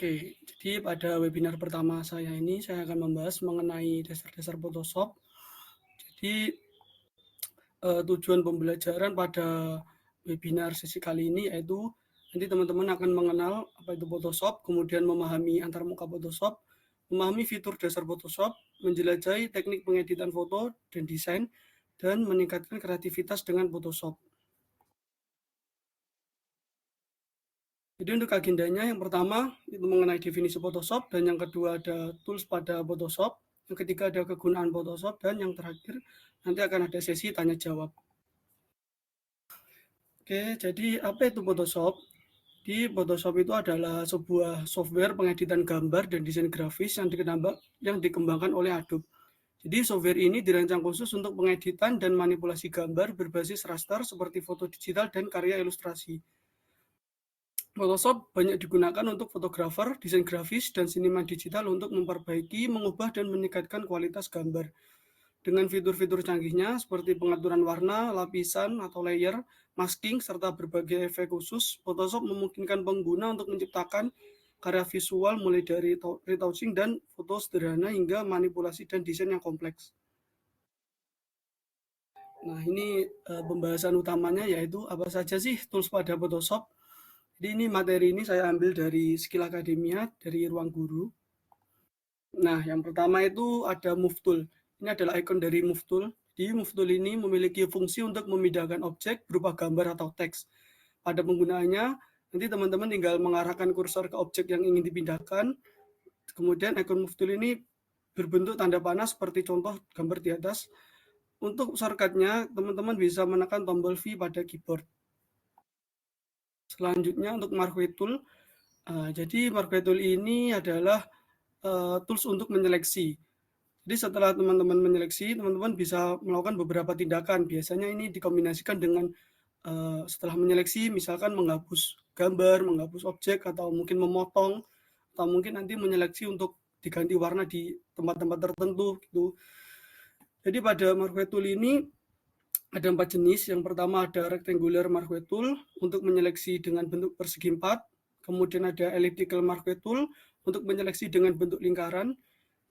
Oke, jadi pada webinar pertama saya ini, saya akan membahas mengenai dasar-dasar Photoshop. Jadi, tujuan pembelajaran pada webinar sesi kali ini yaitu nanti teman-teman akan mengenal apa itu Photoshop, kemudian memahami antarmuka Photoshop, memahami fitur dasar Photoshop, menjelajahi teknik pengeditan foto dan desain, dan meningkatkan kreativitas dengan Photoshop. Jadi untuk agendanya yang pertama itu mengenai definisi Photoshop, dan yang kedua ada tools pada Photoshop, yang ketiga ada kegunaan Photoshop, dan yang terakhir nanti akan ada sesi tanya jawab. Oke, jadi apa itu Photoshop? Di Photoshop itu adalah sebuah software pengeditan gambar dan desain grafis yang dikembangkan oleh Adobe. Jadi software ini dirancang khusus untuk pengeditan dan manipulasi gambar berbasis raster seperti foto digital dan karya ilustrasi. Photoshop banyak digunakan untuk fotografer, desain grafis, dan seniman digital untuk memperbaiki, mengubah, dan meningkatkan kualitas gambar. Dengan fitur-fitur canggihnya seperti pengaturan warna, lapisan atau layer, masking, serta berbagai efek khusus, Photoshop memungkinkan pengguna untuk menciptakan karya visual mulai dari retouching dan foto sederhana hingga manipulasi dan desain yang kompleks. Nah, ini pembahasan utamanya yaitu apa saja sih tools pada Photoshop. Jadi ini materi ini saya ambil dari Skill Academia, dari Ruang Guru. Nah, yang pertama itu ada Move Tool. Ini adalah icon dari Move Tool. Di Move Tool ini memiliki fungsi untuk memindahkan objek berupa gambar atau teks. Pada penggunaannya, nanti teman-teman tinggal mengarahkan kursor ke objek yang ingin dipindahkan. Kemudian icon Move Tool ini berbentuk tanda panah seperti contoh gambar di atas. Untuk shortcut-nya, teman-teman bisa menekan tombol V pada keyboard. Selanjutnya untuk Marquee Tool. Jadi Marquee Tool ini adalah tools untuk menyeleksi. Jadi setelah teman-teman menyeleksi, teman-teman bisa melakukan beberapa tindakan. Biasanya ini dikombinasikan dengan setelah menyeleksi, misalkan menghapus gambar, menghapus objek, atau mungkin memotong, atau mungkin nanti menyeleksi untuk diganti warna di tempat-tempat tertentu gitu. Jadi pada Marquee Tool ini ada 4 jenis. Yang pertama ada rectangular Marquee Tool untuk menyeleksi dengan bentuk persegi 4. Kemudian ada elliptical Marquee Tool untuk menyeleksi dengan bentuk lingkaran.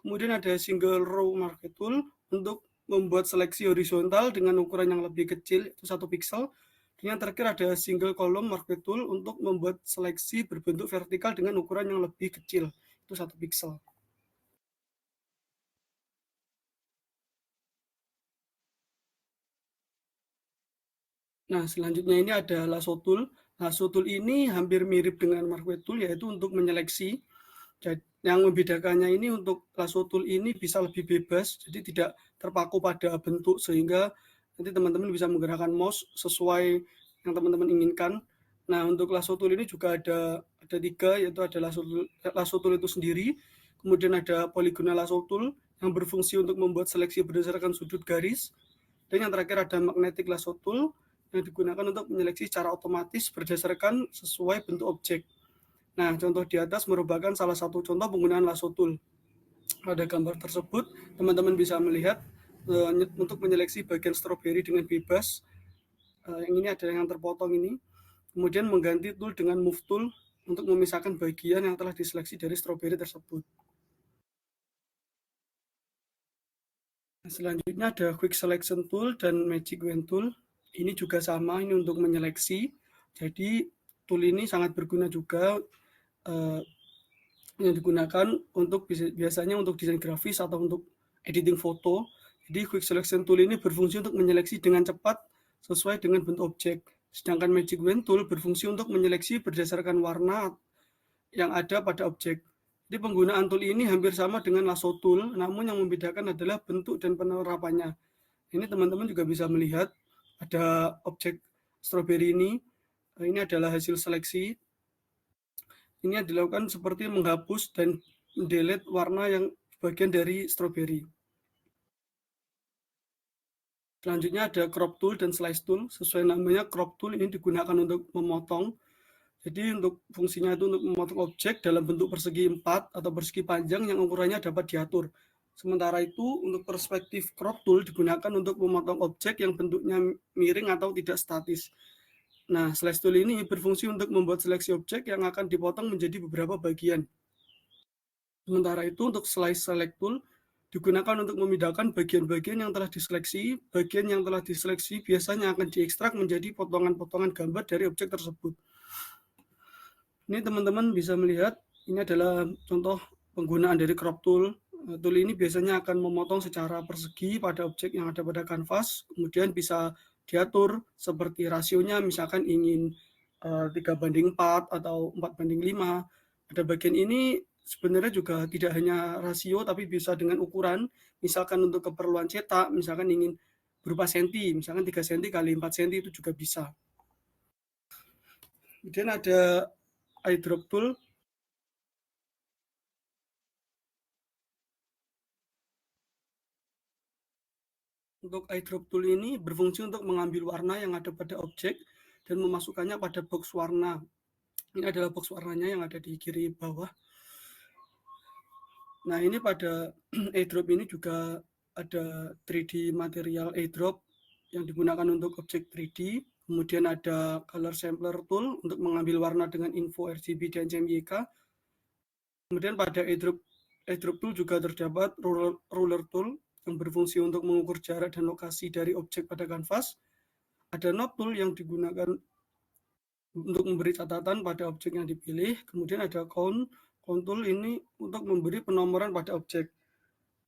Kemudian ada single row Marquee Tool untuk membuat seleksi horizontal dengan ukuran yang lebih kecil, itu 1 pixel. Dan yang terakhir ada single column Marquee Tool untuk membuat seleksi berbentuk vertikal dengan ukuran yang lebih kecil, itu 1 pixel. Nah, selanjutnya ini ada Lasso Tool. Lasso Tool ini hampir mirip dengan Marquee Tool, yaitu untuk menyeleksi. Yang membedakannya ini untuk Lasso Tool ini bisa lebih bebas, jadi tidak terpaku pada bentuk, sehingga nanti teman-teman bisa menggerakkan mouse sesuai yang teman-teman inginkan. Nah, untuk Lasso Tool ini juga ada 3, yaitu ada Lasso Tool itu sendiri, kemudian ada Polygonal Lasso Tool yang berfungsi untuk membuat seleksi berdasarkan sudut garis, dan yang terakhir ada Magnetic Lasso Tool yang digunakan untuk menyeleksi secara otomatis berdasarkan sesuai bentuk objek. Nah, contoh di atas merupakan salah satu contoh penggunaan Lasso Tool. Pada gambar tersebut, teman-teman bisa melihat untuk menyeleksi bagian stroberi dengan bebas. Yang ini adalah yang terpotong ini. Kemudian mengganti tool dengan Move Tool untuk memisahkan bagian yang telah diseleksi dari stroberi tersebut. Selanjutnya ada Quick Selection Tool dan Magic Wand Tool. Ini juga sama, ini untuk menyeleksi. Jadi tool ini sangat berguna juga, yang digunakan untuk biasanya untuk desain grafis atau untuk editing foto. Jadi Quick Selection Tool ini berfungsi untuk menyeleksi dengan cepat sesuai dengan bentuk objek. Sedangkan Magic Wand Tool berfungsi untuk menyeleksi berdasarkan warna yang ada pada objek. Jadi penggunaan tool ini hampir sama dengan Lasso Tool, namun yang membedakan adalah bentuk dan penerapannya. Ini teman-teman juga bisa melihat ada objek stroberi ini. Ini adalah hasil seleksi. Ini yang dilakukan seperti menghapus dan mendelete warna yang bagian dari stroberi. Selanjutnya ada Crop Tool dan Slice Tool. Sesuai namanya, Crop Tool ini digunakan untuk memotong. Jadi untuk fungsinya itu untuk memotong objek dalam bentuk persegi 4 atau persegi panjang yang ukurannya dapat diatur. Sementara itu untuk perspektif Crop Tool digunakan untuk memotong objek yang bentuknya miring atau tidak statis. Nah, Slice Tool ini berfungsi untuk membuat seleksi objek yang akan dipotong menjadi beberapa bagian. Sementara itu untuk slice select tool digunakan untuk memindahkan bagian-bagian yang telah diseleksi. Bagian yang telah diseleksi biasanya akan diekstrak menjadi potongan-potongan gambar dari objek tersebut. Ini teman-teman bisa melihat, ini adalah contoh penggunaan dari crop tool. Tool ini biasanya akan memotong secara persegi pada objek yang ada pada kanvas, kemudian bisa diatur seperti rasionya, misalkan ingin 3:4 atau 4:5. Pada bagian ini sebenarnya juga tidak hanya rasio, tapi bisa dengan ukuran, misalkan untuk keperluan cetak, misalkan ingin berupa senti, misalkan 3 senti kali 4 senti itu juga bisa. Kemudian ada eyedrop tool. Untuk eyedrop tool ini berfungsi untuk mengambil warna yang ada pada objek dan memasukkannya pada box warna. Ini adalah box warnanya yang ada di kiri bawah. Nah, ini pada eyedrop ini juga ada 3D material eyedrop yang digunakan untuk objek 3D. Kemudian ada color sampler tool untuk mengambil warna dengan info RGB dan CMYK. Kemudian pada eyedrop tool juga terdapat ruler tool yang berfungsi untuk mengukur jarak dan lokasi dari objek pada kanvas. Ada knob tool yang digunakan untuk memberi catatan pada objek yang dipilih. Kemudian ada count tool ini untuk memberi penomoran pada objek.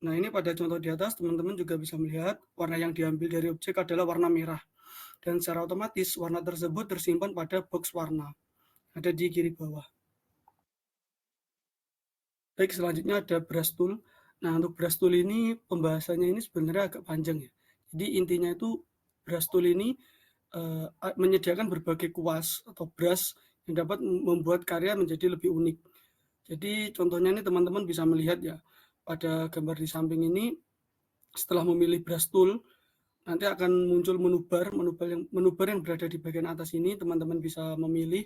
Nah, ini pada contoh di atas teman-teman juga bisa melihat warna yang diambil dari objek adalah warna merah. Dan secara otomatis warna tersebut tersimpan pada box warna. Ada di kiri bawah. Baik, selanjutnya ada brush tool. Nah, untuk brush tool ini pembahasannya ini sebenarnya agak panjang ya. Jadi intinya itu brush tool ini menyediakan berbagai kuas atau brush yang dapat membuat karya menjadi lebih unik. Jadi contohnya ini teman-teman bisa melihat ya, pada gambar di samping ini, setelah memilih brush tool, nanti akan muncul menu bar yang berada di bagian atas ini. Teman-teman bisa memilih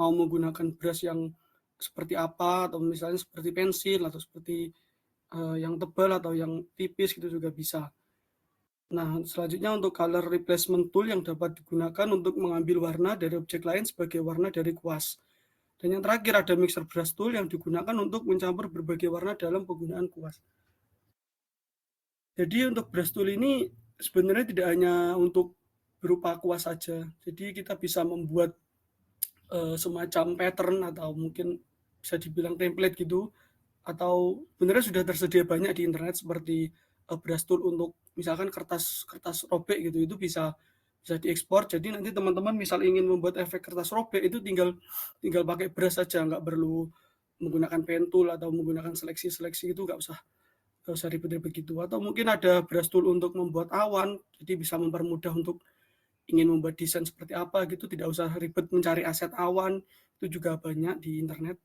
mau menggunakan brush yang seperti apa, atau misalnya seperti pensil, atau seperti yang tebal atau yang tipis gitu juga bisa. Nah, selanjutnya untuk color replacement tool yang dapat digunakan untuk mengambil warna dari objek lain sebagai warna dari kuas. Dan yang terakhir ada mixer brush tool yang digunakan untuk mencampur berbagai warna dalam penggunaan kuas. Jadi untuk brush tool ini sebenarnya tidak hanya untuk berupa kuas saja. Jadi kita bisa membuat semacam pattern atau mungkin bisa dibilang template gitu, atau sebenarnya sudah tersedia banyak di internet seperti brush tool untuk misalkan kertas robek gitu, itu bisa diekspor. Jadi nanti teman-teman misal ingin membuat efek kertas robek itu tinggal pakai brush saja, nggak perlu menggunakan pen tool atau menggunakan seleksi itu, nggak usah ribet-ribet gitu. Atau mungkin ada brush tool untuk membuat awan, jadi bisa mempermudah untuk ingin membuat desain seperti apa gitu, tidak usah ribet mencari aset awan, itu juga banyak di internet.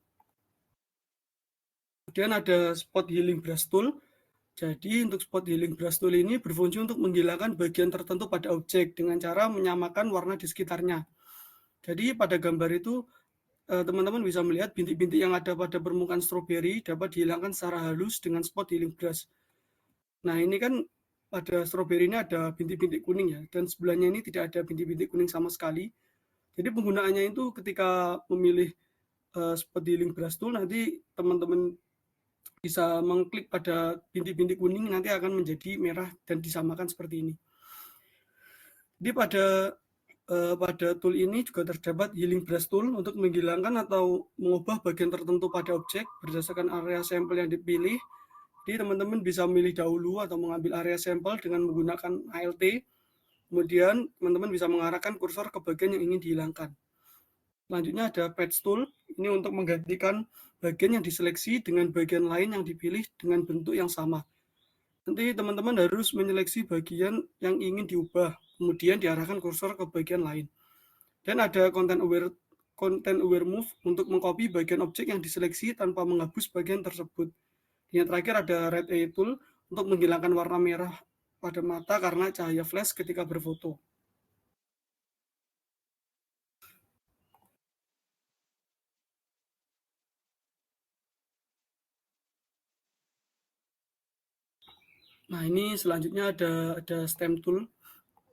Kemudian ada spot healing brush tool. Jadi untuk spot healing brush tool ini berfungsi untuk menghilangkan bagian tertentu pada objek dengan cara menyamakan warna di sekitarnya. Jadi pada gambar itu teman-teman bisa melihat bintik-bintik yang ada pada permukaan stroberi dapat dihilangkan secara halus dengan spot healing brush. Nah, ini kan pada stroberi ini ada bintik-bintik kuning ya, dan sebelahnya ini tidak ada bintik-bintik kuning sama sekali. Jadi penggunaannya itu ketika memilih spot healing brush tool, nanti teman-teman bisa mengklik pada bintik-bintik kuning, nanti akan menjadi merah dan disamakan seperti ini. Jadi pada tool ini juga terdapat healing brush tool untuk menghilangkan atau mengubah bagian tertentu pada objek berdasarkan area sampel yang dipilih. Jadi teman-teman bisa memilih dahulu atau mengambil area sampel dengan menggunakan ALT. Kemudian teman-teman bisa mengarahkan kursor ke bagian yang ingin dihilangkan. Selanjutnya ada patch tool. Ini untuk menggantikan bagian yang diseleksi dengan bagian lain yang dipilih dengan bentuk yang sama. Nanti teman-teman harus menyeleksi bagian yang ingin diubah, kemudian diarahkan kursor ke bagian lain. Dan ada content aware move untuk mengcopy bagian objek yang diseleksi tanpa menghapus bagian tersebut. Yang terakhir ada red eye tool untuk menghilangkan warna merah pada mata karena cahaya flash ketika berfoto. Nah, ini selanjutnya ada stamp tool.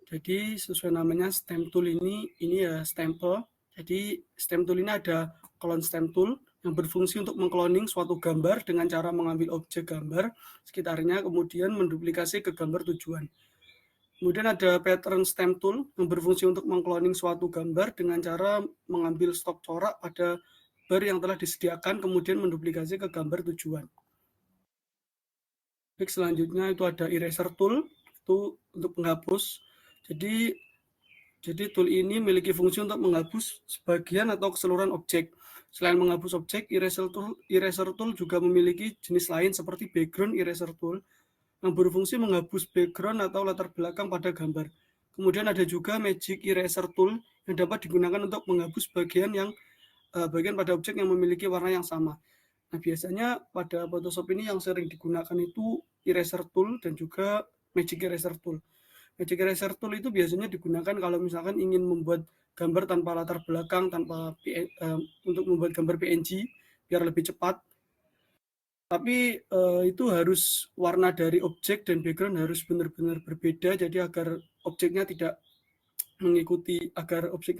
Jadi sesuai namanya stamp tool ini ya stempel. Jadi stamp tool ini ada clone stamp tool yang berfungsi untuk mengkloning suatu gambar dengan cara mengambil objek gambar sekitarnya, kemudian menduplikasi ke gambar tujuan. Kemudian ada pattern stamp tool yang berfungsi untuk mengkloning suatu gambar dengan cara mengambil stok corak pada bar yang telah disediakan, kemudian menduplikasi ke gambar tujuan. Baik, selanjutnya itu ada eraser tool, itu untuk menghapus. Jadi tool ini memiliki fungsi untuk menghapus sebagian atau keseluruhan objek. Selain menghapus objek, eraser tool juga memiliki jenis lain seperti background eraser tool yang berfungsi menghapus background atau latar belakang pada gambar. Kemudian ada juga magic eraser tool yang dapat digunakan untuk menghapus bagian pada objek yang memiliki warna yang sama. Nah, biasanya pada Photoshop ini yang sering digunakan itu eraser tool dan juga magic eraser tool. Magic eraser tool itu biasanya digunakan kalau misalkan ingin membuat gambar tanpa latar belakang, untuk membuat gambar PNG biar lebih cepat. Tapi itu harus warna dari objek dan background harus benar-benar berbeda, jadi agar objeknya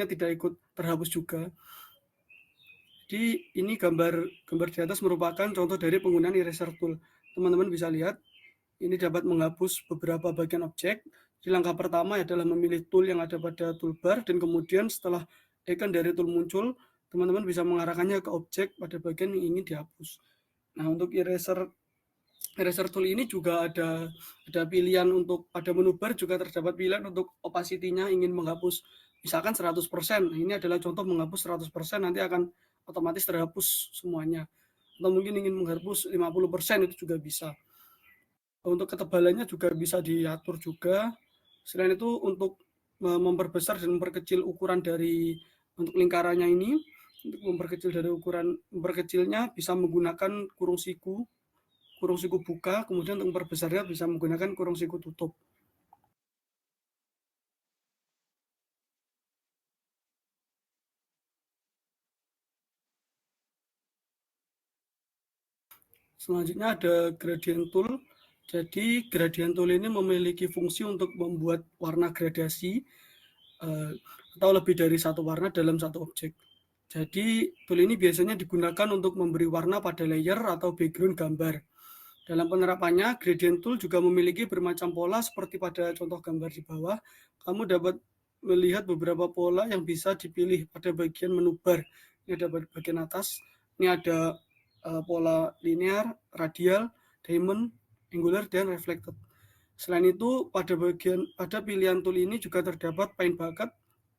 tidak ikut terhapus juga. Jadi ini gambar di atas merupakan contoh dari penggunaan eraser tool. Teman-teman bisa lihat, ini dapat menghapus beberapa bagian objek. Di langkah pertama adalah memilih tool yang ada pada toolbar, dan kemudian setelah icon dari tool muncul, teman-teman bisa mengarahkannya ke objek pada bagian yang ingin dihapus. Nah, untuk eraser tool ini juga ada pilihan untuk pada menu bar, juga terdapat pilihan untuk opacity-nya ingin menghapus misalkan 100%. Nah, ini adalah contoh menghapus 100%, nanti akan otomatis terhapus semuanya. Atau mungkin ingin menghapus 50% itu juga bisa. Untuk ketebalannya juga bisa diatur juga. Selain itu untuk memperbesar dan memperkecil ukuran dari untuk lingkarannya ini, untuk memperkecilnya bisa menggunakan kurung siku buka, kemudian untuk memperbesarnya bisa menggunakan kurung siku tutup. Selanjutnya ada gradient tool. Jadi gradient tool ini memiliki fungsi untuk membuat warna gradasi atau lebih dari satu warna dalam satu objek. Jadi tool ini biasanya digunakan untuk memberi warna pada layer atau background gambar. Dalam penerapannya, gradient tool juga memiliki bermacam pola seperti pada contoh gambar di bawah. Kamu dapat melihat beberapa pola yang bisa dipilih pada bagian menu bar. Ini ada bagian atas. Ini ada pola linear, radial, diamond, angular, dan reflected. Selain itu, pada pilihan tool ini juga terdapat paint bucket.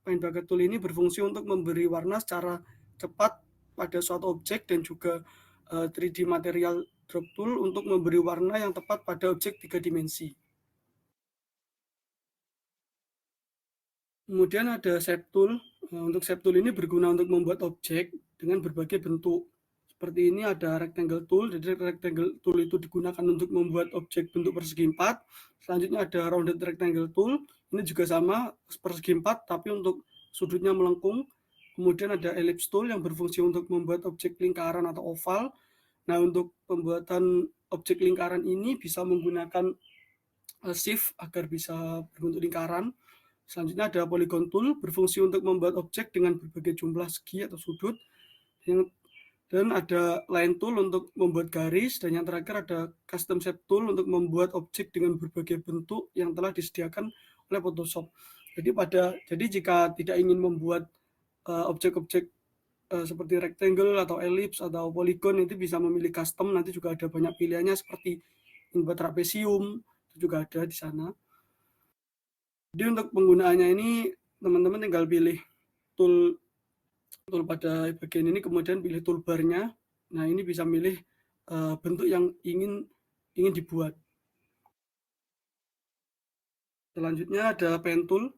Paint bucket tool ini berfungsi untuk memberi warna secara cepat pada suatu objek, dan juga 3D material drop tool untuk memberi warna yang tepat pada objek 3 dimensi. Kemudian ada shape tool. Untuk shape tool ini berguna untuk membuat objek dengan berbagai bentuk. Seperti ini ada rectangle tool. Jadi rectangle tool itu digunakan untuk membuat objek bentuk persegi 4. Selanjutnya ada rounded rectangle tool. Ini juga sama, persegi 4 tapi untuk sudutnya melengkung. Kemudian ada ellipse tool yang berfungsi untuk membuat objek lingkaran atau oval. Nah, untuk pembuatan objek lingkaran ini bisa menggunakan shift agar bisa berbentuk lingkaran. Selanjutnya ada polygon tool, berfungsi untuk membuat objek dengan berbagai jumlah segi atau sudut. Dan ada line tool untuk membuat garis, dan yang terakhir ada custom shape tool untuk membuat objek dengan berbagai bentuk yang telah disediakan oleh Photoshop. Jadi jika tidak ingin membuat objek-objek seperti rectangle atau ellipse atau polygon, itu bisa memilih custom. Nanti juga ada banyak pilihannya seperti membuat trapesium, itu juga ada di sana. Jadi untuk penggunaannya ini teman-teman tinggal pilih tool pada bagian ini, kemudian pilih toolbarnya. Nah, ini bisa milih bentuk yang ingin dibuat. Selanjutnya ada pen tool.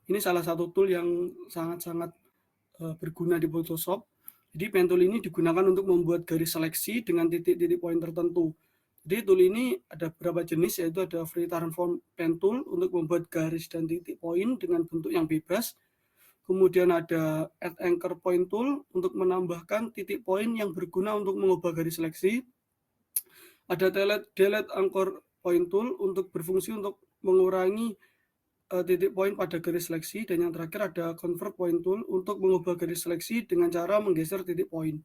Ini salah satu tool yang sangat-sangat berguna di Photoshop. Jadi pen tool ini digunakan untuk membuat garis seleksi dengan titik-titik poin tertentu. Jadi tool ini ada beberapa jenis, yaitu ada free transform pen tool untuk membuat garis dan titik poin dengan bentuk yang bebas. Kemudian ada add anchor point tool untuk menambahkan titik poin yang berguna untuk mengubah garis seleksi. Ada delete anchor point tool untuk berfungsi untuk mengurangi titik poin pada garis seleksi. Dan yang terakhir ada convert point tool untuk mengubah garis seleksi dengan cara menggeser titik poin.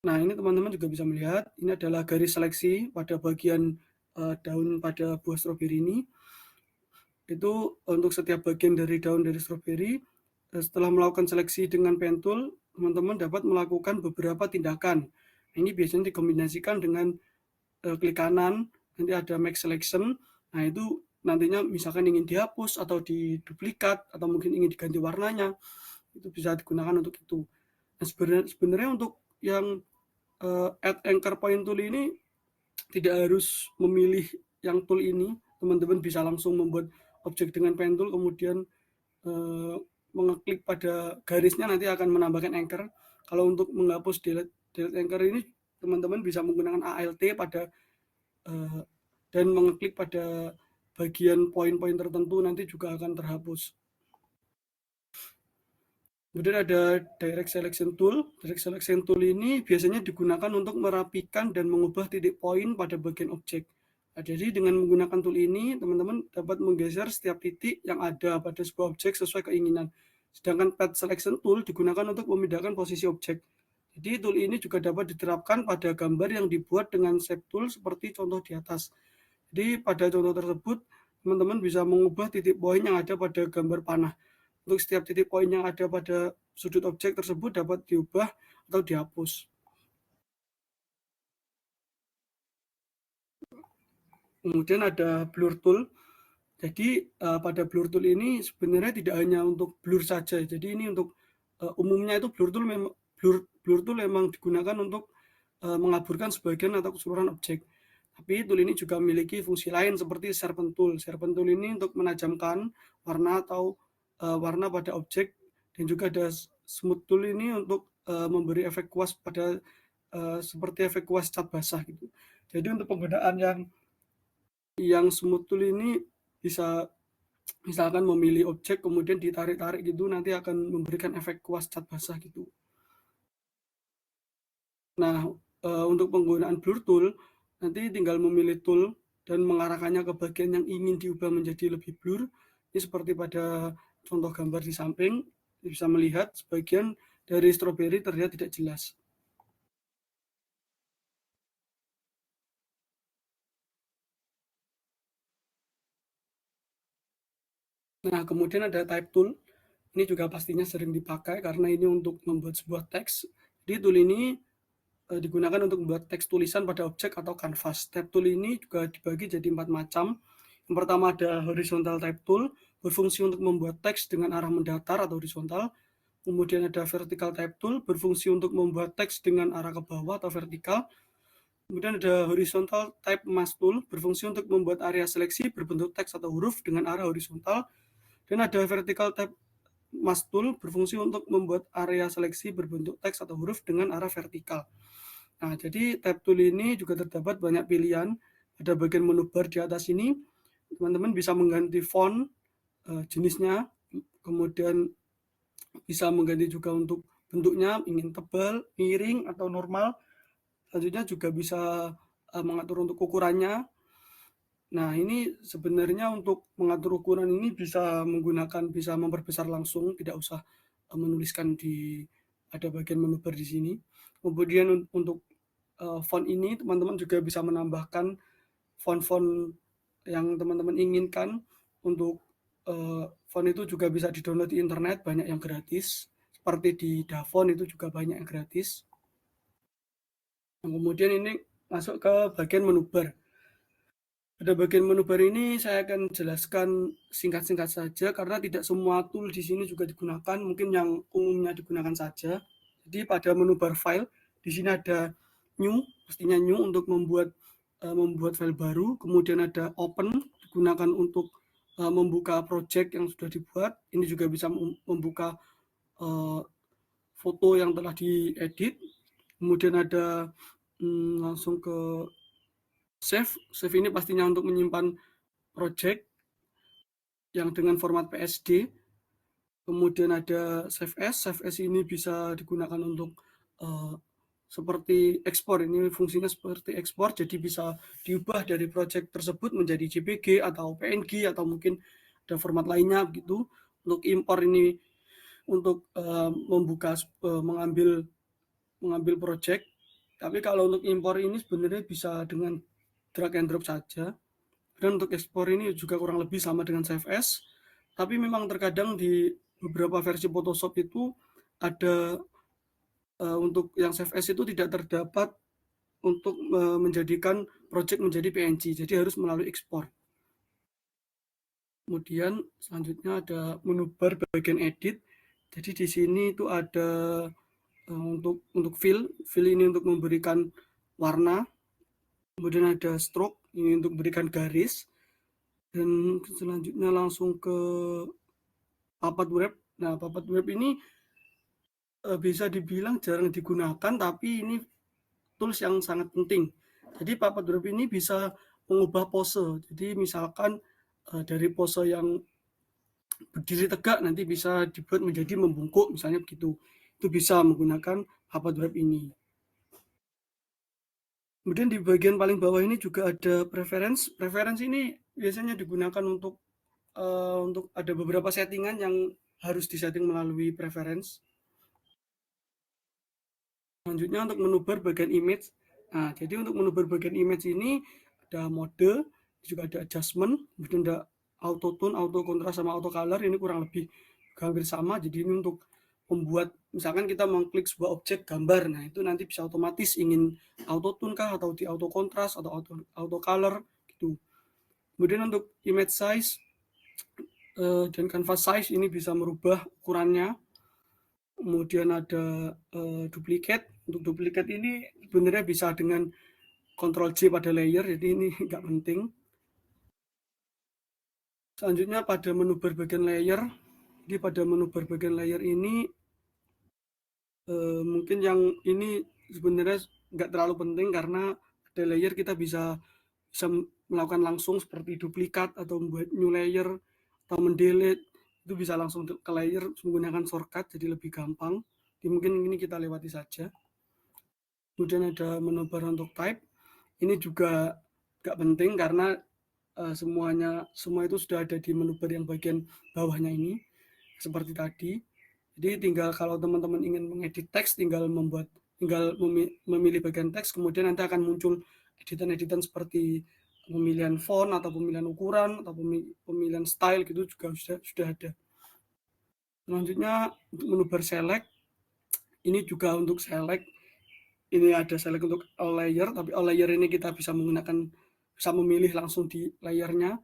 Nah, ini teman-teman juga bisa melihat, ini adalah garis seleksi pada bagian daun pada buah stroberi ini. Itu untuk setiap bagian dari daun dari stroberi, setelah melakukan seleksi dengan pen tool, teman-teman dapat melakukan beberapa tindakan. Ini biasanya dikombinasikan dengan klik kanan, nanti ada make selection. Nah, itu nantinya misalkan ingin dihapus atau diduplikat atau mungkin ingin diganti warnanya, itu bisa digunakan untuk itu. Nah, sebenarnya untuk yang add anchor point tool ini tidak harus memilih yang tool ini, teman-teman bisa langsung membuat objek dengan pen tool kemudian mengeklik pada garisnya nanti akan menambahkan anchor. Kalau untuk menghapus delete anchor ini teman-teman bisa menggunakan ALT pada dan mengeklik pada bagian poin-poin tertentu nanti juga akan terhapus. Kemudian ada direct selection tool. Direct selection tool ini biasanya digunakan untuk merapikan dan mengubah titik poin pada bagian objek. Nah, jadi dengan menggunakan tool ini, teman-teman dapat menggeser setiap titik yang ada pada sebuah objek sesuai keinginan. Sedangkan path selection tool digunakan untuk memindahkan posisi objek. Jadi tool ini juga dapat diterapkan pada gambar yang dibuat dengan shape tool seperti contoh di atas. Jadi pada contoh tersebut, teman-teman bisa mengubah titik poin yang ada pada gambar panah. Untuk setiap titik poin yang ada pada sudut objek tersebut dapat diubah atau dihapus. Kemudian ada blur tool. Jadi pada blur tool ini sebenarnya tidak hanya untuk blur saja. Jadi ini untuk umumnya itu blur tool memang digunakan untuk mengaburkan sebagian atau keseluruhan objek. Tapi tool ini juga memiliki fungsi lain seperti sharpen tool. Sharpen tool ini untuk menajamkan warna atau warna pada objek, dan juga ada smooth tool ini untuk memberi efek kuas pada seperti efek kuas cat basah gitu. Jadi untuk penggunaan yang smooth tool ini bisa misalkan memilih objek kemudian ditarik-tarik gitu nanti akan memberikan efek kuas cat basah gitu. Nah, untuk penggunaan blur tool nanti tinggal memilih tool dan mengarahkannya ke bagian yang ingin diubah menjadi lebih blur. Ini seperti pada contoh gambar di samping, bisa melihat sebagian dari stroberi terlihat tidak jelas. Nah, kemudian ada type tool. Ini juga pastinya sering dipakai karena ini untuk membuat sebuah teks. Jadi tool ini digunakan untuk membuat teks tulisan pada objek atau kanvas. Type tool ini juga dibagi jadi 4 macam. Yang pertama ada horizontal type tool, berfungsi untuk membuat teks dengan arah mendatar atau horizontal. Kemudian ada vertical type tool, berfungsi untuk membuat teks dengan arah ke bawah atau vertikal. Kemudian ada horizontal type mask tool, berfungsi untuk membuat area seleksi berbentuk teks atau huruf dengan arah horizontal. Dan ada vertical type mask tool, berfungsi untuk membuat area seleksi berbentuk teks atau huruf dengan arah vertikal. Nah, jadi tab tool ini juga terdapat banyak pilihan. Pada bagian menu bar di atas ini, teman-teman bisa mengganti font jenisnya, kemudian bisa mengganti juga untuk bentuknya, ingin tebal, miring, atau normal. Selanjutnya juga bisa mengatur untuk ukurannya. Nah, ini sebenarnya untuk mengatur ukuran ini bisa memperbesar langsung, tidak usah menuliskan di ada bagian menu bar di sini. Kemudian untuk font ini teman-teman juga bisa menambahkan font-font yang teman-teman inginkan. Untuk font itu juga bisa di-download di internet, banyak yang gratis. Seperti di Dafont itu juga banyak yang gratis. Nah, kemudian ini masuk ke bagian menu bar. Pada bagian menu bar ini saya akan jelaskan singkat-singkat saja karena tidak semua tool di sini juga digunakan, mungkin yang umumnya digunakan saja. Jadi pada menu bar file di sini ada new, pastinya new untuk membuat file baru, kemudian ada open digunakan untuk membuka project yang sudah dibuat. Ini juga bisa membuka foto yang telah diedit. Kemudian ada langsung ke save. Save ini pastinya untuk menyimpan project yang dengan format PSD. Kemudian ada save as. Save as ini bisa digunakan untuk seperti ekspor. Ini fungsinya seperti ekspor, jadi bisa diubah dari project tersebut menjadi JPG atau PNG atau mungkin ada format lainnya begitu. Untuk impor ini untuk mengambil project. Tapi kalau untuk impor ini sebenarnya bisa dengan drag and drop saja. Dan untuk ekspor ini juga kurang lebih sama dengan CFS. Tapi memang terkadang di beberapa versi Photoshop itu ada untuk yang CFS itu tidak terdapat untuk menjadikan project menjadi PNG. Jadi harus melalui ekspor. Kemudian selanjutnya ada menu bar bagian edit. Jadi di sini itu ada untuk fill ini untuk memberikan warna. Kemudian ada stroke ini untuk memberikan garis. Dan selanjutnya langsung ke papat web. Nah, papat web ini bisa dibilang jarang digunakan, tapi ini tools yang sangat penting. Jadi papat web ini bisa mengubah pose. Jadi misalkan dari pose yang berdiri tegak nanti bisa dibuat menjadi membungkuk, misalnya begitu. Itu bisa menggunakan papat web ini. Kemudian di bagian paling bawah ini juga ada preference. Preference ini biasanya digunakan untuk ada beberapa settingan yang harus disetting melalui preference. Selanjutnya untuk menu bar bagian image. Nah, jadi untuk menu bar bagian image ini ada mode, juga ada adjustment, kemudian ada auto tone, auto contrast sama auto color. Ini kurang lebih hampir sama. Jadi ini untuk membuat misalkan kita mengklik sebuah objek gambar, nah itu nanti bisa otomatis ingin auto tune kah atau di auto contrast atau auto color gitu. Kemudian untuk image size dan canvas size ini bisa merubah ukurannya. Kemudian ada duplicate. Untuk duplicate ini sebenarnya bisa dengan Ctrl J pada layer, jadi ini nggak penting. Selanjutnya pada menu bar bagian layer. Jadi pada menu bar bagian layer ini mungkin yang ini sebenarnya nggak terlalu penting karena ada layer kita bisa melakukan langsung seperti duplikat atau membuat new layer atau mendelete, itu bisa langsung ke layer menggunakan shortcut, jadi lebih gampang. Jadi mungkin ini kita lewati saja. Kemudian ada menu bar untuk type. Ini juga nggak penting karena semua itu sudah ada di menu bar yang bagian bawahnya ini seperti tadi. Jadi tinggal kalau teman-teman ingin mengedit teks, tinggal memilih bagian teks, kemudian nanti akan muncul editan-editan seperti pemilihan font atau pemilihan ukuran atau pemilihan style gitu juga sudah ada. Selanjutnya untuk menu bar select, ini juga untuk select. Ini ada select untuk all layer, tapi all layer ini kita bisa memilih langsung di layernya.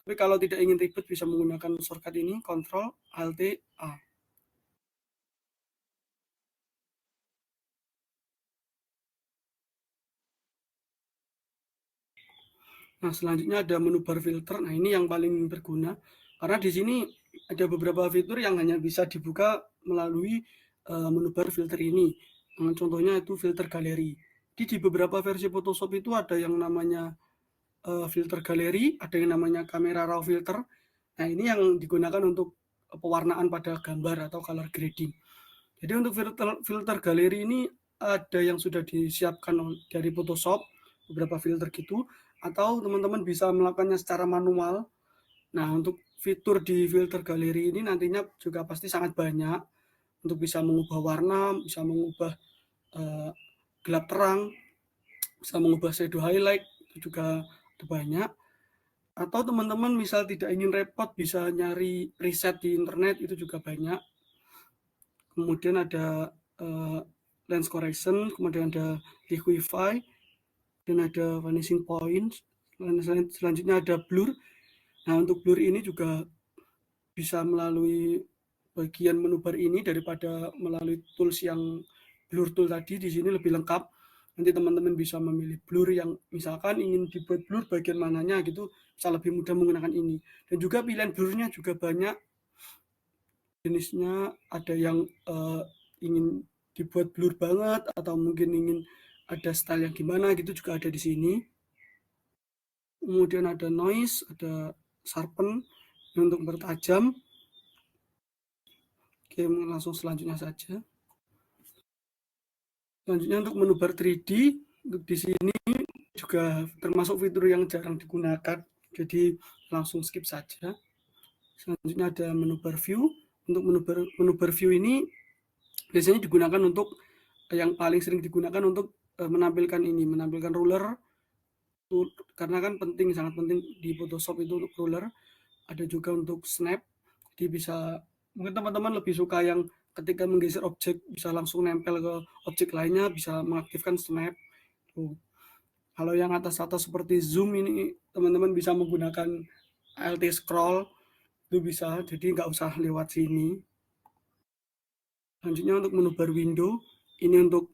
Tapi kalau tidak ingin ribet bisa menggunakan shortcut ini, Ctrl Alt A. Nah, selanjutnya ada menu bar filter. Nah, ini yang paling berguna karena di sini ada beberapa fitur yang hanya bisa dibuka melalui menu bar filter ini. Contohnya itu filter galeri. Di beberapa versi Photoshop itu ada yang namanya filter galeri, ada yang namanya kamera raw filter. Nah, ini yang digunakan untuk pewarnaan pada gambar atau color grading. Jadi untuk filter galeri ini ada yang sudah disiapkan dari Photoshop, beberapa filter gitu, atau teman-teman bisa melakukannya secara manual. Nah, untuk fitur di filter galeri ini nantinya juga pasti sangat banyak untuk bisa mengubah warna, bisa mengubah gelap terang, bisa mengubah shadow highlight, itu juga banyak. Atau teman-teman misal tidak ingin repot bisa nyari preset di internet, itu juga banyak. Kemudian ada lens correction, kemudian ada liquify, dan ada vanishing point. Selanjutnya ada blur. Nah, untuk blur ini juga bisa melalui bagian menu bar ini daripada melalui tools yang blur tool tadi. Di sini lebih lengkap. Nanti teman-teman bisa memilih blur yang misalkan ingin dibuat blur bagian mananya gitu, bisa lebih mudah menggunakan ini. Dan juga pilihan blurnya juga banyak. Jenisnya ada yang ingin dibuat blur banget atau mungkin ingin ada style yang gimana gitu juga ada di sini. Kemudian ada noise, ada sharpen untuk bertajam. Oke, langsung selanjutnya saja. Selanjutnya untuk menu bar 3D, untuk di sini juga termasuk fitur yang jarang digunakan, jadi langsung skip saja. Selanjutnya ada menu bar view. Untuk menu bar view ini biasanya digunakan untuk yang paling sering digunakan untuk menampilkan ruler tuh, karena kan penting, sangat penting di Photoshop itu untuk ruler. Ada juga untuk snap, jadi bisa mungkin teman-teman lebih suka yang ketika menggeser objek bisa langsung nempel ke objek lainnya, bisa mengaktifkan snap tuh. Kalau yang atas-atas seperti zoom ini teman-teman bisa menggunakan Alt scroll, itu bisa, jadi nggak usah lewat sini. Selanjutnya untuk menu bar window, ini untuk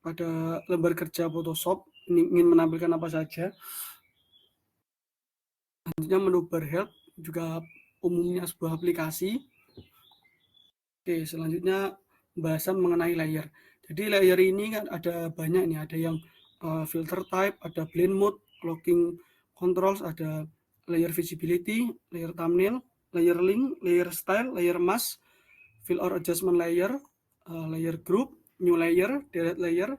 pada lembar kerja Photoshop, ini ingin menampilkan apa saja. Selanjutnya menu bar help, juga umumnya sebuah aplikasi. Oke, selanjutnya pembahasan mengenai layer. Jadi layer ini kan ada banyak nih, ada yang filter type, ada blend mode, locking controls, ada layer visibility, layer thumbnail, layer link, layer style, layer mask, fill or adjustment layer, layer group, new layer, delete layer,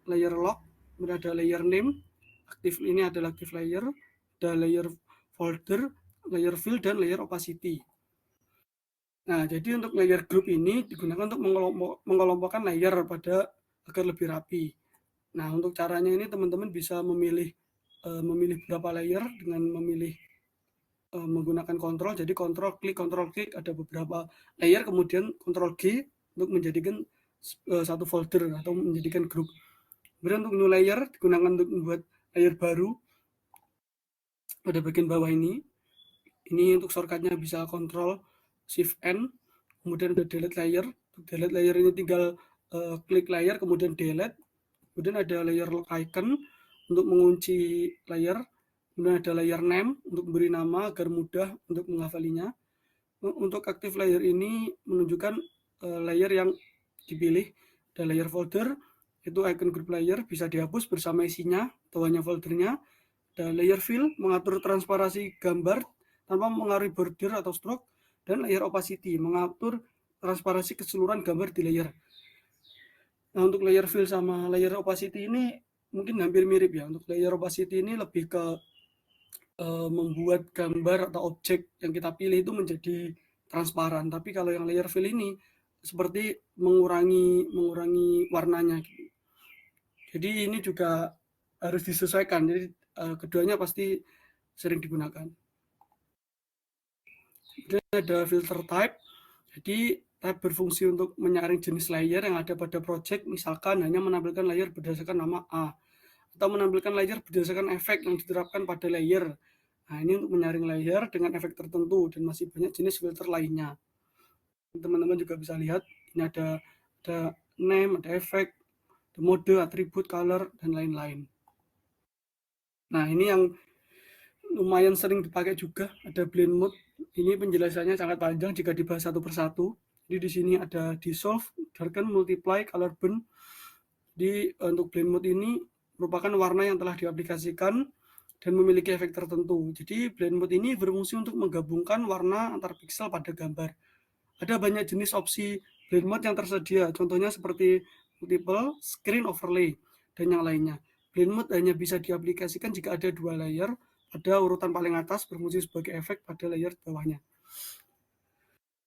layer lock, kemudian ada layer name, aktif ini adalah active layer, ada layer folder, layer fill, dan layer opacity. Nah, jadi untuk layer group ini digunakan untuk mengelompokkan layer pada agar lebih rapi. Nah, untuk caranya ini teman-teman bisa memilih berapa layer dengan memilih menggunakan kontrol. Jadi kontrol klik ada beberapa layer, kemudian kontrol G untuk menjadikan satu folder atau menjadikan grup. Kemudian untuk new layer digunakan untuk membuat layer baru pada bagian bawah ini. Ini untuk shortcutnya bisa kontrol shift N, kemudian ada delete layer. Untuk delete layer ini tinggal klik layer kemudian delete. Kemudian ada layer lock icon untuk mengunci layer. Kemudian ada layer name untuk memberi nama agar mudah untuk menghafalinya. Untuk active layer ini menunjukkan layer yang dipilih. Ada layer folder, itu icon group layer bisa dihapus bersama isinya atau hanya foldernya. Ada layer fill, mengatur transparansi gambar tanpa mengaruhi border atau stroke. Dan layer opacity, mengatur transparansi keseluruhan gambar di layer. Nah, untuk layer fill sama layer opacity ini mungkin hampir mirip ya. Untuk layer opacity ini lebih ke membuat gambar atau objek yang kita pilih itu menjadi transparan. Tapi kalau yang layer fill ini seperti mengurangi warnanya. Jadi ini juga harus disesuaikan. Jadi keduanya pasti sering digunakan. Kemudian ada filter type. Jadi type berfungsi untuk menyaring jenis layer yang ada pada project, misalkan hanya menampilkan layer berdasarkan nama A, atau menampilkan layer berdasarkan efek yang diterapkan pada layer. Nah, ini untuk menyaring layer dengan efek tertentu dan masih banyak jenis filter lainnya. Teman-teman juga bisa lihat, ini ada name, ada efek, ada mode, atribut, color, dan lain-lain. Nah, ini yang lumayan sering dipakai juga, ada blend mode. Ini penjelasannya sangat panjang jika dibahas satu persatu. Jadi di sini ada dissolve, darken, multiply, color burn. Jadi untuk blend mode ini merupakan warna yang telah diaplikasikan dan memiliki efek tertentu. Jadi blend mode ini berfungsi untuk menggabungkan warna antar pixel pada gambar. Ada banyak jenis opsi blend mode yang tersedia, contohnya seperti multiple, screen overlay, dan yang lainnya. Blend mode hanya bisa diaplikasikan jika ada dua layer, pada urutan paling atas berfungsi sebagai efek pada layer bawahnya.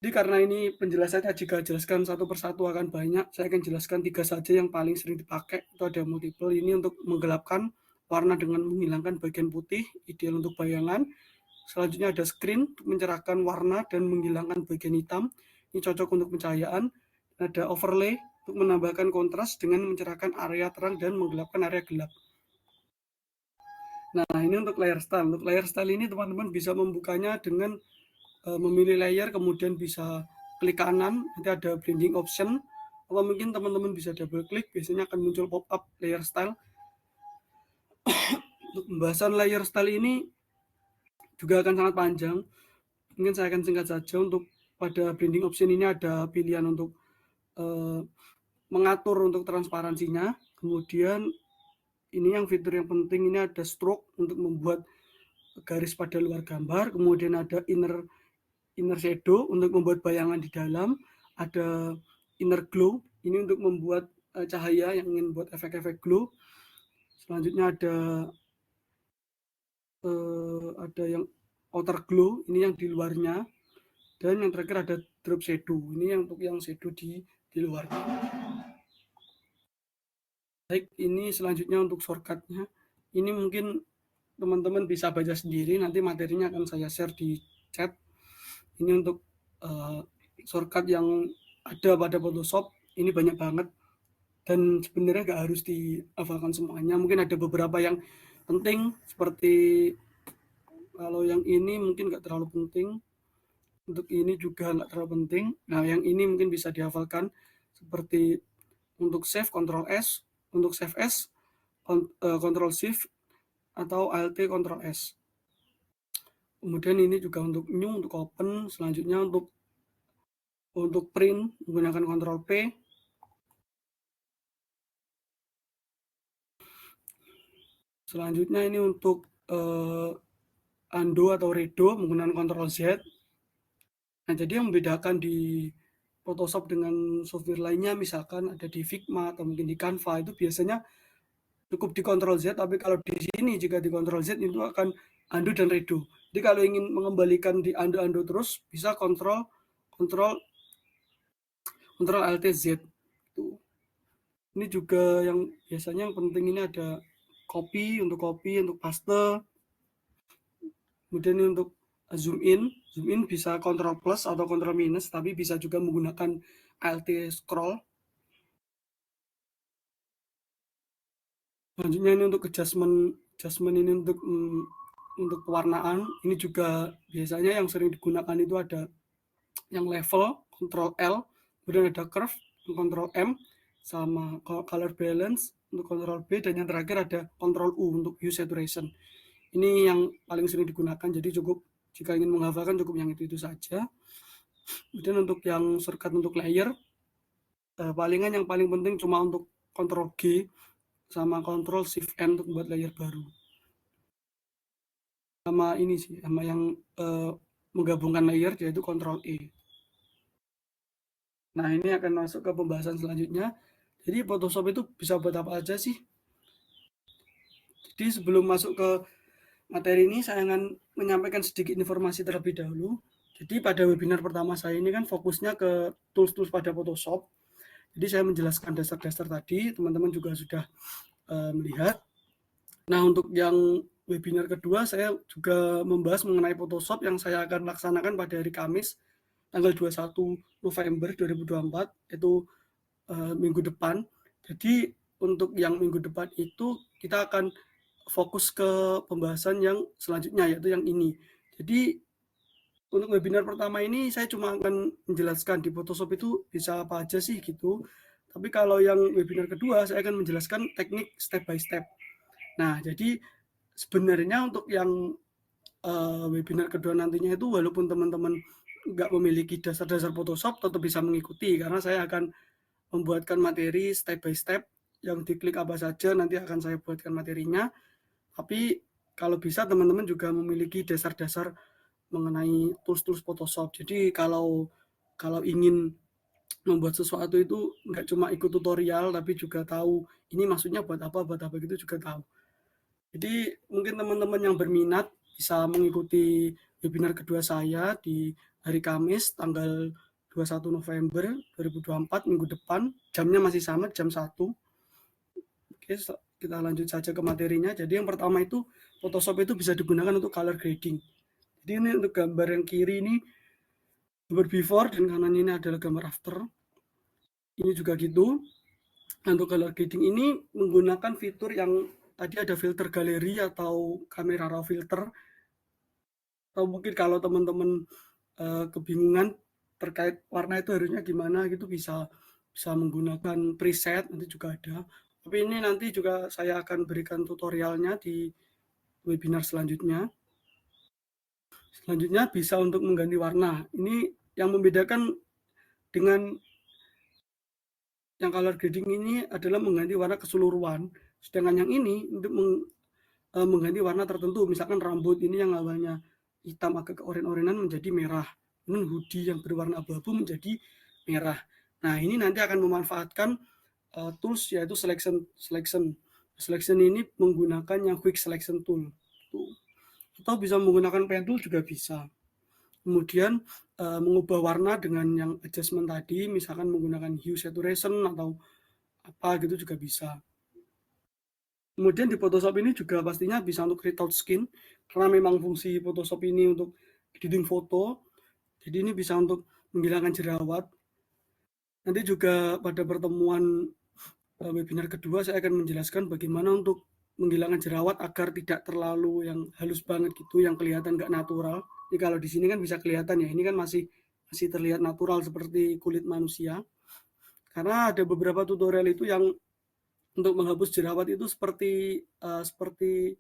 Jadi karena ini penjelasannya jika jelaskan satu persatu akan banyak, saya akan jelaskan 3 saja yang paling sering dipakai. Itu ada multiple, ini untuk menggelapkan warna dengan menghilangkan bagian putih, ideal untuk bayangan. Selanjutnya ada screen untuk mencerahkan warna dan menghilangkan bagian hitam. Ini cocok untuk pencahayaan. Ada overlay untuk menambahkan kontras dengan mencerahkan area terang dan menggelapkan area gelap. Nah, ini untuk layer style. Untuk layer style ini teman-teman bisa membukanya dengan memilih layer, kemudian bisa klik kanan, nanti ada blending option, atau mungkin teman-teman bisa double klik, biasanya akan muncul pop-up layer style. Untuk pembahasan layer style ini juga akan sangat panjang, mungkin saya akan singkat saja. Untuk pada blending option ini ada pilihan untuk mengatur untuk transparansinya, kemudian ini yang fitur yang penting, ini ada stroke untuk membuat garis pada luar gambar, kemudian ada inner shadow untuk membuat bayangan di dalam, ada inner glow ini untuk membuat cahaya yang ingin buat efek-efek glow. Selanjutnya ada yang outer glow, ini yang di luarnya, dan yang terakhir ada drop shadow, ini yang untuk yang shadow di luarnya. Baik, ini selanjutnya untuk shortcut-nya. Ini mungkin teman-teman bisa baca sendiri, nanti materinya akan saya share di chat. Ini untuk shortcut yang ada pada Photoshop, ini banyak banget dan sebenarnya nggak harus dihafalkan semuanya. Mungkin ada beberapa yang penting, seperti kalau yang ini mungkin nggak terlalu penting, untuk ini juga nggak terlalu penting. Nah, yang ini mungkin bisa dihafalkan, seperti untuk save Ctrl S, untuk save S Ctrl Shift atau Alt Ctrl S. Kemudian ini juga untuk new, untuk open. Selanjutnya untuk print menggunakan Ctrl P. Selanjutnya ini untuk undo atau redo menggunakan Ctrl Z. Nah, jadi yang membedakan di Photoshop dengan software lainnya, misalkan ada di Figma atau mungkin di Canva, itu biasanya cukup di Ctrl Z, tapi kalau di sini jika di Ctrl Z itu akan undo dan redo. Jadi kalau ingin mengembalikan di undo terus, bisa Ctrl Alt Z. Ini juga yang biasanya yang penting, ini ada copy, untuk paste. Kemudian ini untuk zoom in bisa Ctrl plus atau Ctrl minus, tapi bisa juga menggunakan Alt scroll. Selanjutnya ini untuk adjustment ini untuk pewarnaan. Ini juga biasanya yang sering digunakan itu ada yang level, Ctrl L, kemudian ada curve, Ctrl M, sama color balance untuk Ctrl B, dan yang terakhir ada Ctrl U untuk hue saturation. Ini yang paling sering digunakan, jadi cukup jika ingin menghafalkan cukup yang itu saja. Kemudian untuk yang shortcut untuk layer, palingan yang paling penting cuma untuk Ctrl G sama Ctrl Shift N untuk buat layer baru. Sama ini sih, sama yang menggabungkan layer, yaitu Ctrl E. Nah, ini akan masuk ke pembahasan selanjutnya. Jadi Photoshop itu bisa buat apa aja sih? Jadi sebelum masuk ke materi ini, saya akan menyampaikan sedikit informasi terlebih dahulu. Jadi pada webinar pertama saya ini kan fokusnya ke tools-tools pada Photoshop. Jadi saya menjelaskan dasar-dasar tadi, teman-teman juga sudah melihat. Nah, untuk yang webinar kedua, saya juga membahas mengenai Photoshop yang saya akan laksanakan pada hari Kamis, tanggal 21 November 2024, itu minggu depan. Jadi untuk yang minggu depan itu kita akan fokus ke pembahasan yang selanjutnya, yaitu yang ini. Jadi untuk webinar pertama ini saya cuma akan menjelaskan di Photoshop itu bisa apa aja sih gitu. Tapi kalau yang webinar kedua saya akan menjelaskan teknik step by step. Nah, jadi sebenarnya untuk yang webinar kedua nantinya itu, walaupun teman-teman nggak memiliki dasar-dasar Photoshop, tetap bisa mengikuti karena saya akan membuatkan materi step by step, yang diklik apa saja nanti akan saya buatkan materinya. Tapi kalau bisa teman-teman juga memiliki dasar-dasar mengenai tools-tools Photoshop. Jadi kalau ingin membuat sesuatu itu nggak cuma ikut tutorial, tapi juga tahu ini maksudnya buat apa gitu juga tahu. Jadi mungkin teman-teman yang berminat bisa mengikuti webinar kedua saya di hari Kamis tanggal 21 November 2024, minggu depan. Jamnya masih sama, jam 1. Oke, kita lanjut saja ke materinya. Jadi yang pertama itu, Photoshop itu bisa digunakan untuk color grading. Jadi ini untuk gambar yang kiri ini gambar before, dan kanan ini adalah gambar after. Ini juga gitu. Untuk color grading ini menggunakan fitur yang tadi ada filter galeri atau kamera raw filter. Atau mungkin kalau teman-teman kebingungan terkait warna itu harusnya gimana gitu, bisa menggunakan preset, nanti juga ada. Tapi ini nanti juga saya akan berikan tutorialnya di webinar selanjutnya. Selanjutnya bisa untuk mengganti warna. Ini yang membedakan dengan yang color grading ini adalah mengganti warna keseluruhan. Sedangkan yang ini untuk mengganti warna tertentu. Misalkan rambut ini yang awalnya hitam agak oren-orenan menjadi merah. Kemudian hoodie yang berwarna abu-abu menjadi merah. Nah, ini nanti akan memanfaatkan tools yaitu selection. Selection ini menggunakan yang quick selection tool. Atau bisa menggunakan pen tool juga bisa. Kemudian mengubah warna dengan yang adjustment tadi, misalkan menggunakan hue saturation atau apa gitu juga bisa. Kemudian di Photoshop ini juga pastinya bisa untuk without skin, karena memang fungsi Photoshop ini untuk editing foto, jadi ini bisa untuk menghilangkan jerawat. Nanti juga pada pertemuan webinar kedua saya akan menjelaskan bagaimana untuk menghilangkan jerawat agar tidak terlalu yang halus banget gitu, yang kelihatan nggak natural. Jadi kalau di sini kan bisa kelihatan ya, ini kan masih masih terlihat natural seperti kulit manusia. Karena ada beberapa tutorial itu yang untuk menghapus jerawat itu seperti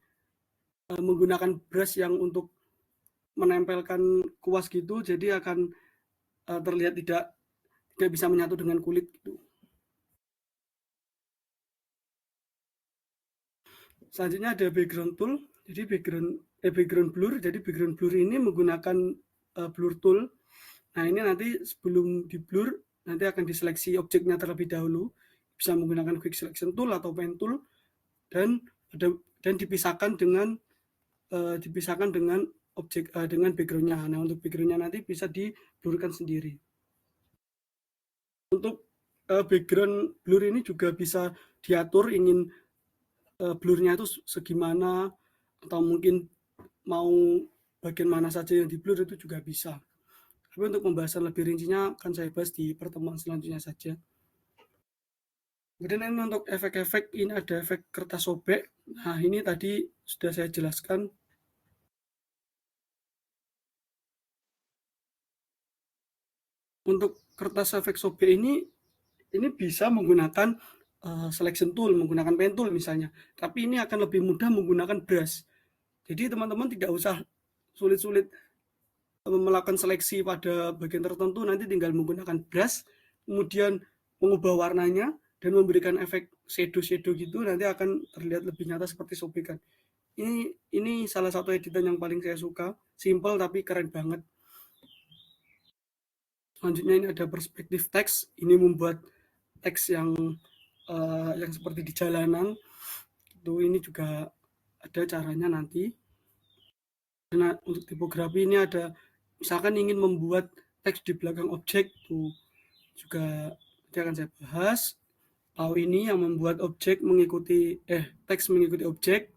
menggunakan brush yang untuk menempelkan kuas gitu, jadi akan terlihat tidak tidak bisa menyatu dengan kulit gitu. Selanjutnya ada background tool. Jadi background blur. Jadi background blur ini menggunakan blur tool. Nah, ini nanti sebelum di blur nanti akan diseleksi objeknya terlebih dahulu. Bisa menggunakan quick selection tool atau pen tool dan ada dan dipisahkan dengan objek dengan backgroundnya. Nah, untuk backgroundnya nanti bisa diblurkan sendiri. Untuk background blur ini juga bisa diatur ingin blurnya itu segimana atau mungkin mau bagian mana saja yang di blur itu juga bisa. Tapi untuk pembahasan lebih rincinya akan saya bahas di pertemuan selanjutnya saja. Kemudian ini untuk efek-efek, ini ada efek kertas sobek. Nah, ini tadi sudah saya jelaskan. Untuk kertas efek sobek ini bisa menggunakan selection tool, menggunakan pen tool misalnya. Tapi ini akan lebih mudah menggunakan brush. Jadi teman-teman tidak usah sulit-sulit melakukan seleksi pada bagian tertentu, nanti tinggal menggunakan brush, kemudian mengubah warnanya dan memberikan efek shadow gitu, nanti akan terlihat lebih nyata seperti sobekan. Ini salah satu editan yang paling saya suka, simple tapi keren banget. Selanjutnya ini ada perspektif teks, ini membuat teks yang seperti di jalanan. Itu ini juga ada caranya nanti. Nah, untuk tipografi ini ada misalkan ingin membuat teks di belakang objek tuh juga nanti akan saya bahas. Tahu ini yang membuat objek mengikuti teks mengikuti objek.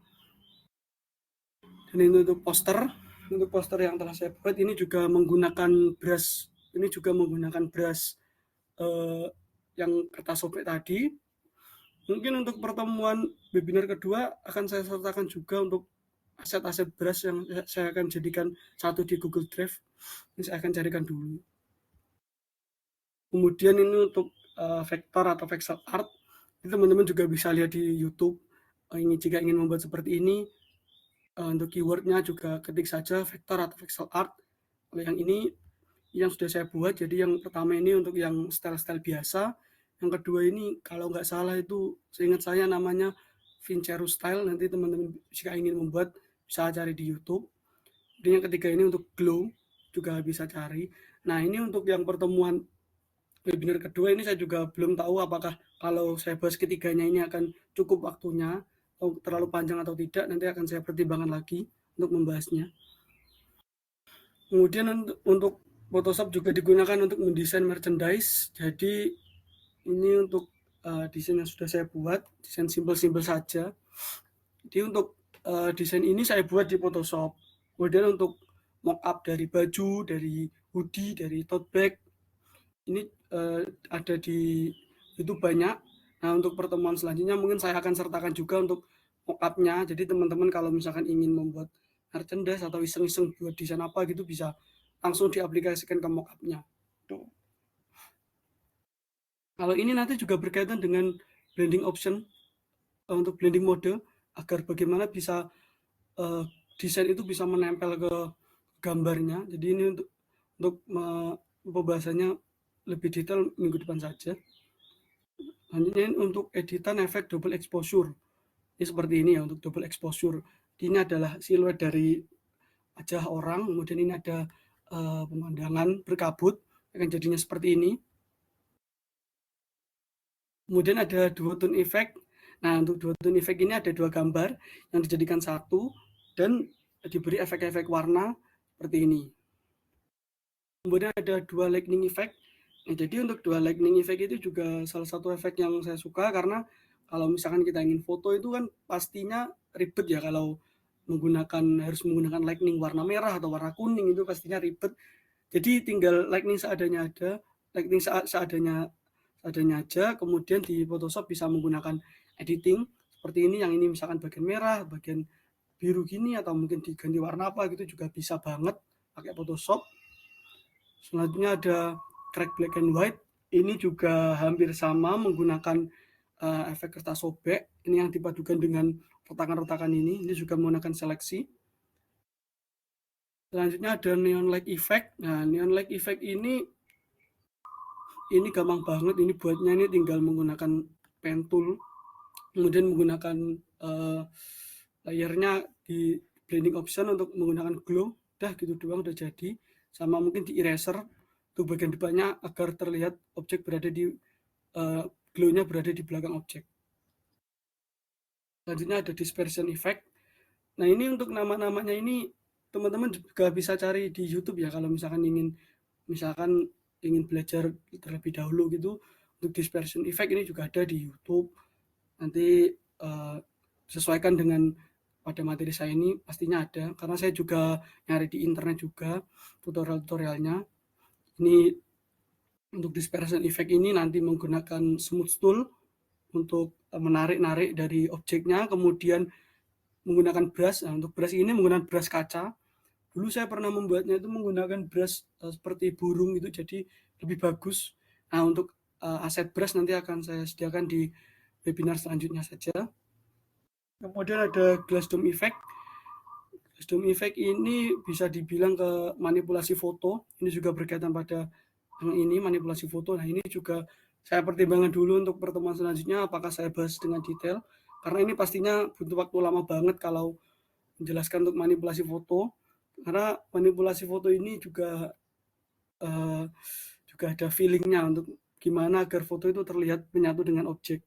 Dan ini untuk poster. Untuk poster yang telah saya buat ini juga menggunakan brush. Ini juga menggunakan brush yang kertas sobek tadi. Mungkin untuk pertemuan webinar kedua akan saya sertakan juga untuk aset-aset brush yang saya akan jadikan satu di Google Drive. Ini saya akan carikan dulu. Kemudian ini untuk vektor atau pixel art. Ini teman-teman juga bisa lihat di YouTube. Jika ingin membuat seperti ini, untuk keywordnya juga ketik saja vektor atau pixel art. Kalau yang ini yang sudah saya buat, jadi yang pertama ini untuk yang style-style biasa. Yang kedua ini kalau nggak salah itu seingat saya namanya Vinceru Style. Nanti teman-teman jika ingin membuat bisa cari di YouTube. Dan yang ketiga ini untuk glow juga bisa cari. Nah, ini untuk yang pertemuan webinar kedua ini saya juga belum tahu apakah kalau saya bahas ketiganya ini akan cukup waktunya atau terlalu panjang atau tidak. Nanti akan saya pertimbangkan lagi untuk membahasnya. Kemudian untuk Photoshop juga digunakan untuk mendesain merchandise. Jadi ini untuk desain yang sudah saya buat, desain simpel-simpel saja. Jadi untuk desain ini saya buat di Photoshop. Kemudian untuk mockup dari baju, dari hoodie, dari tote bag, ini ada di YouTube banyak. Nah, untuk pertemuan selanjutnya mungkin saya akan sertakan juga untuk mockupnya. Jadi teman-teman kalau misalkan ingin membuat merchandise atau iseng-iseng buat desain apa gitu bisa langsung diaplikasikan ke mockupnya. Tuh. Kalau ini nanti juga berkaitan dengan blending option untuk blending mode agar bagaimana bisa desain itu bisa menempel ke gambarnya. Jadi ini untuk pembahasannya lebih detail minggu depan saja. Selanjutnya untuk editan efek double exposure. Ini seperti ini ya untuk double exposure. Ini adalah siluet dari wajah orang, kemudian ini ada pemandangan berkabut, akan jadinya seperti ini. Kemudian ada dual tone effect. Nah, untuk dual tone effect ini ada dua gambar yang dijadikan satu dan diberi efek-efek warna seperti ini. Kemudian ada dua lightning effect. Nah, jadi untuk dua lightning effect itu juga salah satu efek yang saya suka karena Kalau misalkan kita ingin foto itu kan pastinya ribet ya kalau harus menggunakan lightning warna merah atau warna kuning itu pastinya ribet. Jadi tinggal lightning seadanya aja, kemudian di Photoshop bisa menggunakan editing seperti ini, yang ini misalkan bagian merah, bagian biru gini, atau mungkin diganti warna apa gitu juga bisa banget pakai Photoshop. Selanjutnya ada track black and white, ini juga hampir sama menggunakan efek kertas sobek, ini yang dipadukan dengan retakan-retakan ini juga menggunakan seleksi. Selanjutnya ada neon light effect. Nah, neon light effect ini gampang banget, ini buatnya ini tinggal menggunakan pen tool, kemudian menggunakan layernya di blending option untuk menggunakan glow, udah gitu doang udah jadi. Sama mungkin di eraser untuk bagian depannya agar terlihat objek berada di glownya berada di belakang objek. Selanjutnya ada dispersion effect. Nah, ini untuk nama-namanya ini teman-teman juga bisa cari di YouTube ya, kalau misalkan ingin belajar terlebih dahulu gitu. Untuk dispersion effect ini juga ada di YouTube. Nanti sesuaikan dengan pada materi saya ini pastinya ada, karena saya juga nyari di internet juga tutorial-tutorialnya. Ini untuk dispersion effect ini nanti menggunakan smooth tool untuk menarik-narik dari objeknya, kemudian menggunakan brush. Nah, untuk brush ini menggunakan brush kaca. Dulu saya pernah membuatnya itu menggunakan brush seperti burung itu, jadi lebih bagus. Nah, untuk aset brush nanti akan saya sediakan di webinar selanjutnya saja. Kemudian ada glass dome effect. Glass dome effect ini bisa dibilang ke manipulasi foto. Ini juga berkaitan pada yang ini, manipulasi foto. Nah, ini juga saya pertimbangkan dulu untuk pertemuan selanjutnya apakah saya bahas dengan detail, karena ini pastinya butuh waktu lama banget kalau menjelaskan untuk manipulasi foto. Karena manipulasi foto ini juga ada feelingnya untuk gimana agar foto itu terlihat menyatu dengan objek.